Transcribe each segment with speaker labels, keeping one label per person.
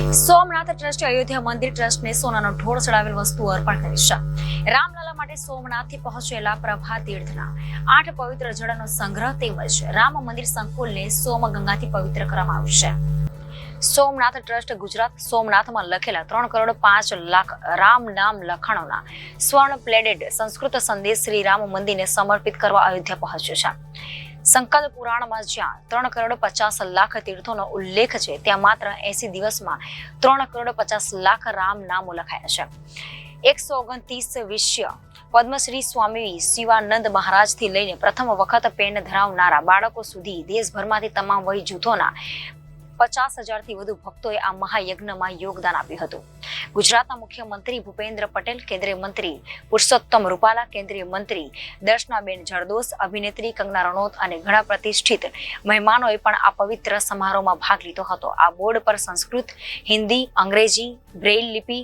Speaker 1: સોમનાથ ટ્રસ્ટે અયોધ્યા મંદિર ટ્રસ્ટને સોનાનો ઢોળ ચડાવેલ વસ્તુઓ અર્પણ કરી છે. રામલલા માટે સોમનાથથી પહોંચેલા પ્રભા તીર્થના 8 પવિત્ર જળનો સંગ્રહ તેમજ રામ મંદિર સંકુલને સોમગંગાથી પવિત્ર કરવામાં આવ્યું છે. સોમનાથ ટ્રસ્ટ ગુજરાત સોમનાથમાં લખેલા 3,05,00,000 રામ નામ લખાણોના સ્વર્ણ પ્લેટેડ સંસ્કૃત સંદેશ શ્રી રામ મંદિરને સમર્પિત કરવા અયોધ્યા પહોંચ્યો છે. સંકલ્પ પુરાણમાં જ્યાં 3,50,00,000 તીર્થોનો ઉલ્લેખ છે, ત્યાં માત્ર 80 દિવસમાં 3,50,00,000 રામ નામો લખાયા છે. 129 વિશ્ય પદ્મશ્રી સ્વામી શિવાનંદ મહારાજથી લઈને પ્રથમ વખત પેન ધરાવનારા બાળકો સુધી દેશભરમાંથી તમામ વય જૂથોના 50,000થી વધુ ભક્તોએ આ મહાયજ્ઞમાં યોગદાન આપ્યું હતું. ગુજરાતના મુખ્યમંત્રી ભૂપેન્દ્ર પટેલ, કેન્દ્રીય મંત્રી પુરુષોત્તમ રૂપાલા, કેન્દ્રીય મંત્રી દર્શનાબેન જરદોસ, અભિનેત્રી કંગના રનૌત અને ઘણા પ્રતિષ્ઠિત મહેમાનોએ પણ આ પવિત્ર સમારોહમાં ભાગ લીધો હતો. આ બોર્ડ પર સંસ્કૃત, હિન્દી, અંગ્રેજી, બ્રેઇલ લિપિ,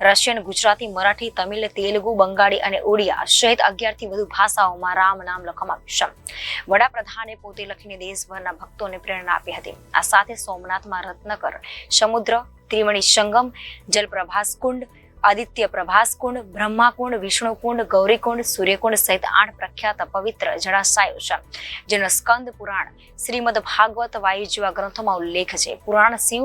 Speaker 1: રશિયન, ગુજરાતી, મરાઠી, તમિલ, તેલુગુ, બંગાળી અને ઓડિયા સહિત 11થી વધુ ભાષાઓમાં રામ નામ લખવામાં આવ્યું છે. વડાપ્રધાને પોતે લખીને દેશભરના ભક્તોને પ્રેરણા આપી હતી. આ સાથે સોમનાથમાં રત્નકર સમુદ્ર, ત્રિવેણી સંગમ, જલપ્રભાસ કુંડ, આદિત્ય પ્રભાસ કુંડ, બ્રહ્માકુંડ, વિષ્ણુકુંડ, ગૌરીકુંડ, સૂર્યકુંડ સહિત 8 પ્રખ્યાત પવિત્ર જળાશયો છે, જેનો સ્કંદ પુરાણ, શ્રીમદ ભાગવત, વાયુ જેવા ગ્રંથોમાં ઉલ્લેખ છે. પુરાણ, શિવ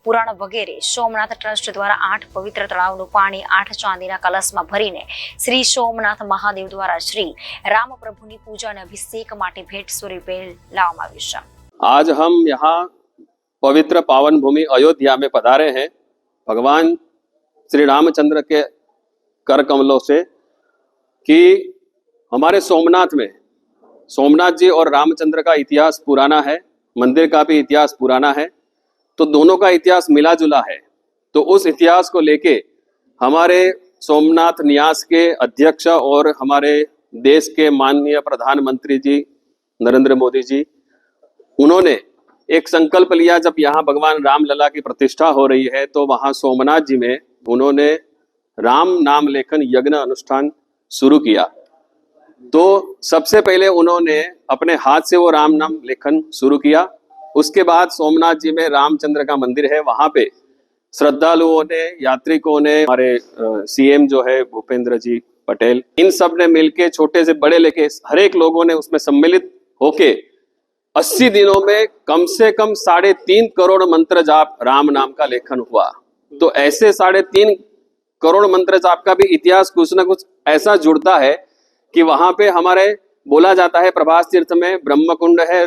Speaker 1: પુરાણ વગેરે. સોમનાથ ટ્રસ્ટ દ્વારા 8 પવિત્ર તળાવનું પાણી 8 ચાંદીના કલશમાં ભરીને શ્રી સોમનાથ મહાદેવ દ્વારા શ્રી રામ પ્રભુની પૂજા અને અભિષેક માટે ભેટ સ્વરૂપે લાવવામાં આવ્યું છે.
Speaker 2: आज हम यहाँ पवित्र पावन भूमि अयोध्या में पधारे हैं भगवान श्री रामचंद्र के कर कमलों से कि हमारे सोमनाथ में सोमनाथ जी और रामचंद्र का इतिहास पुराना है, मंदिर का भी इतिहास पुराना है, तो दोनों का इतिहास मिला जुला है. तो उस इतिहास को लेके हमारे सोमनाथ न्यास के अध्यक्ष और हमारे देश के माननीय प्रधानमंत्री जी नरेंद्र मोदी जी, उन्होंने एक संकल्प लिया. जब यहाँ भगवान रामलला की प्रतिष्ठा हो रही है तो वहाँ सोमनाथ जी में उन्होंने राम नाम लेखन यज्ञ अनुष्ठान शुरू किया. तो सबसे पहले उन्होंने अपने हाथ से वो राम नाम लेखन शुरू किया. उसके बाद सोमनाथ जी में रामचंद्र का मंदिर है, वहाँ पे श्रद्धालुओं ने, यात्रिकों ने, हमारे सीएम जो है भूपेंद्र जी पटेल, इन सब ने मिलके छोटे से बड़े लेके हर एक लोगों ने उसमें सम्मिलित होके 80 दिनों में कम से कम 3.5 करोड़ मंत्र जाप राम नाम का लेखन हुआ. तो ऐसे 3.5 करोड़ मंत्र जाप का भी इतिहास कुछ न कुछ ऐसा जुड़ता है कि वहां पे हमारे बोला जाता है प्रभास तीर्थ में ब्रह्म कुंड है,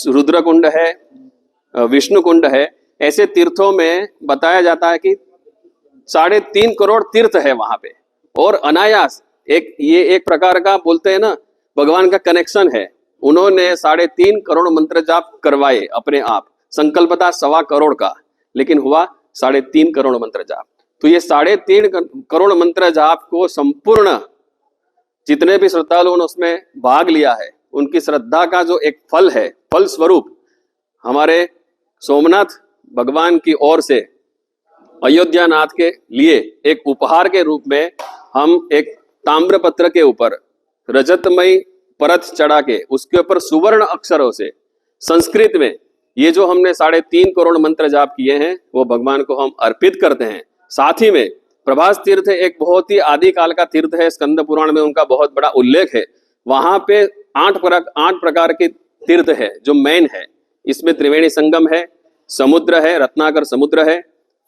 Speaker 2: रुद्र कुंड है, विष्णु कुंड है. ऐसे तीर्थों में बताया जाता है कि 3.5 करोड़ तीर्थ है वहां पे. और अनायास ये एक प्रकार का बोलते हैं ना, भगवान का कनेक्शन है. उन्होंने 3.5 करोड़ मंत्र जाप करवाए अपने आप. संकल्प था 1.25 करोड़ का, लेकिन हुआ 3.5 करोड़ मंत्र जाप. तो ये 3.5 करोड़ मंत्र जाप को संपूर्ण जितने भी श्रद्धालुओं ने उसमें भाग लिया है, उनकी श्रद्धा का जो एक फल है, फल स्वरूप हमारे सोमनाथ भगवान की ओर से अयोध्या नाथ के लिए एक उपहार के रूप में हम एक ताम्र पत्र के ऊपर रजतमय परत चढ़ा के उसके ऊपर सुवर्ण अक्षरों से संस्कृत में ये जो हमने 3.5 करोड़ मंत्र जाप किए हैं वो भगवान को हम अर्पित करते हैं. साथ ही में प्रभास तीर्थ एक बहुत ही आदि काल का तीर्थ है. स्कंद पुराण में उनका बहुत बड़ा उल्लेख है. वहां पे 8 प्रकार के तीर्थ है जो मेन है. इसमें त्रिवेणी संगम है, समुद्र है, रत्नाकर समुद्र है,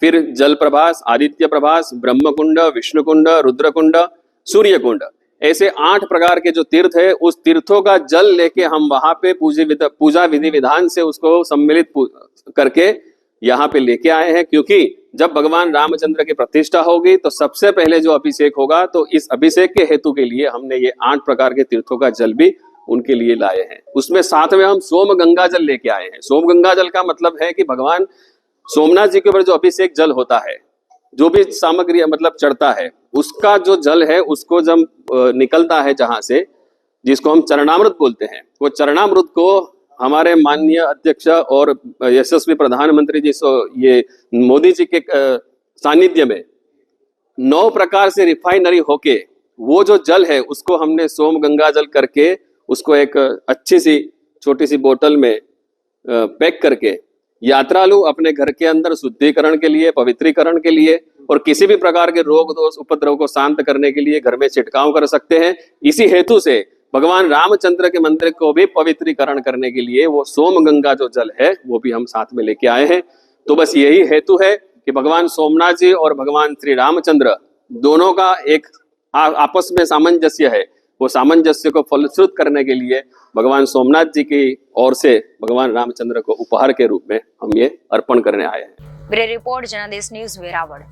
Speaker 2: फिर जल प्रभास, आदित्य प्रभास, ब्रह्मकुंड, विष्णुकुंड, रुद्रकुंड, सूर्यकुंड. ऐसे 8 प्रकार के जो तीर्थ है, उस तीर्थों का जल लेके हम वहां पे पूजा विधि विधान से उसको सम्मिलित करके यहाँ पे लेके आए हैं. क्योंकि जब भगवान रामचंद्र की प्रतिष्ठा होगी तो सबसे पहले जो अभिषेक होगा, तो इस अभिषेक के हेतु के लिए हमने ये 8 प्रकार के तीर्थों का जल भी उनके लिए लाए हैं. उसमें साथ में हम सोम गंगा जल लेके आए हैं. सोम गंगा जल का मतलब है कि भगवान सोमनाथ जी के ऊपर जो अभिषेक जल होता है, जो भी सामग्री मतलब चढ़ता है, उसका जो जल है उसको जब निकलता है जहां से, जिसको हम चरणामृत बोलते हैं, वो चरणामृत को हमारे माननीय अध्यक्ष और यशस्वी प्रधानमंत्री जी ये मोदी जी के सानिध्य में 9 प्रकार से रिफाइनरी होके वो जो जल है उसको हमने सोम गंगा जल करके उसको एक अच्छी सी छोटी सी बोतल में पैक करके यात्रालु अपने घर के अंदर शुद्धिकरण के लिए, पवित्रीकरण के लिए और किसी भी प्रकार के रोग दोष उपद्रव को शांत करने के लिए घर में छिड़काव कर सकते हैं। इसी हेतु से भगवान रामचंद्र के मंदिर को भी पवित्रीकरण करने के लिए वो सोम गंगा जो जल है वो भी हम साथ में लेके आए हैं। तो बस यही हेतु है कि भगवान सोमनाथ जी और भगवान श्री रामचंद्र दोनों का एक आपस में सामंजस्य है। वो सामंजस्य को फलश्रुत करने के लिए भगवान सोमनाथ जी की ओर से भगवान रामचंद्र को उपहार के रूप में हम ये अर्पण करने आए हैं।
Speaker 1: ब्यूरो रिपोर्ट जनादेश न्यूज वेरावળ।